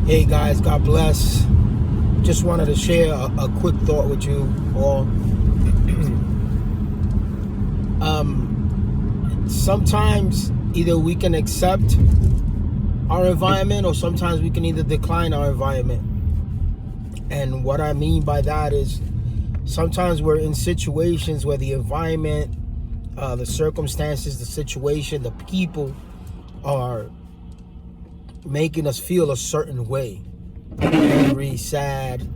Hey guys, God bless. Just wanted to share a quick thought with you all. Sometimes either we can accept our environment or sometimes we can either decline our environment. And what I mean by that is sometimes we're in situations where the environment, the circumstances, the situation, the people are making us feel a certain way. Angry, sad,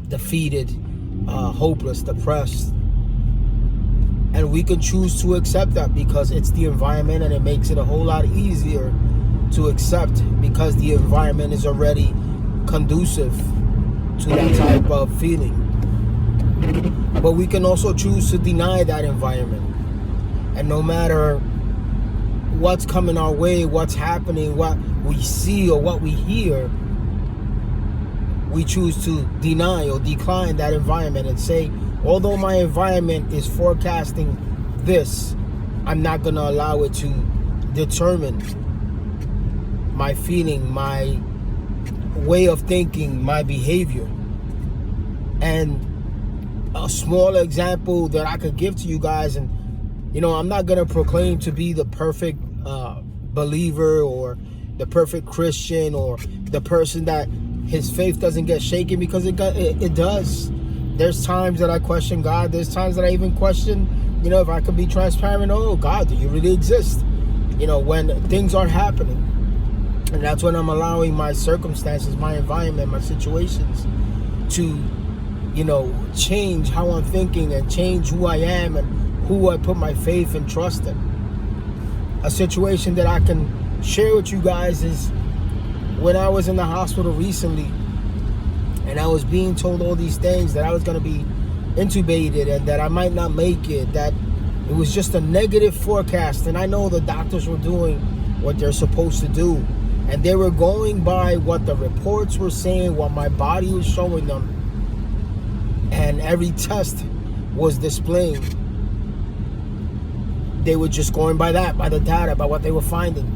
defeated, hopeless, depressed. And we can choose to accept that because it's the environment, and it makes it a whole lot easier to accept because the environment is already conducive to that type of feeling. But we can also choose to deny that environment. And no matter what's coming our way, what's happening, what we see or what we hear, we choose to deny or decline that environment and say, although my environment is forecasting this, I'm not going to allow it to determine my feeling, my way of thinking, my behavior. And a small example that I could give to you guys, and I'm not going to proclaim to be the perfect believer or the perfect Christian or the person that his faith doesn't get shaken, because it does. There's times that I question God. There's times that I even question, if I could be transparent, oh God, do you really exist? When things are happening. And that's when I'm allowing my circumstances, my environment, my situations to, change how I'm thinking and change who I am and who I put my faith and trust in. A situation that I can share with you guys is when I was in the hospital recently and I was being told all these things, that I was going to be intubated and that I might not make it, that it was just a negative forecast. And I know the doctors were doing what they're supposed to do, and they were going by what the reports were saying, what my body was showing them, and every test was displaying. They were just going by that, by the data, by what they were finding.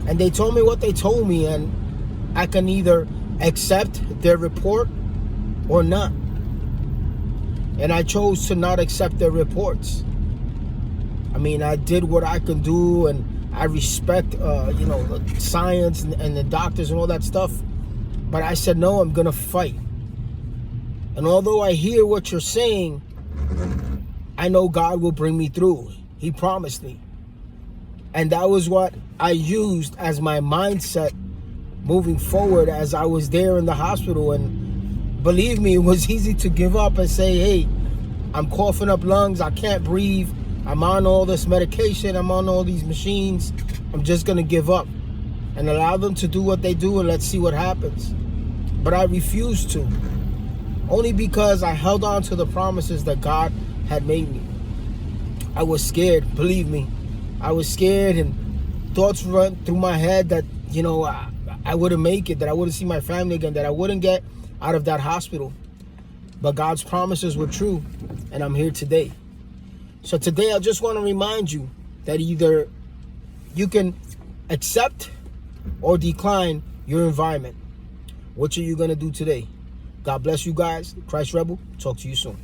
And they told me what they told me, and I can either accept their report or not. And I chose to not accept their reports. I did what I can do, and I respect, the science and the doctors and all that stuff. But I said, no, I'm going to fight. And although I hear what you're saying, I know God will bring me through. He promised me. And that was what I used as my mindset moving forward as I was there in the hospital. And believe me, it was easy to give up and say, hey, I'm coughing up lungs. I can't breathe. I'm on all this medication. I'm on all these machines. I'm just going to give up and allow them to do what they do, and let's see what happens. But I refused to, only because I held on to the promises that God had made me. I was scared, believe me. I was scared, and thoughts run through my head that, I wouldn't make it, that I wouldn't see my family again, that I wouldn't get out of that hospital. But God's promises were true, and I'm here today. So today I just want to remind you that either you can accept or decline your environment. What are you going to do today? God bless you guys. Christ Rebel. Talk to you soon.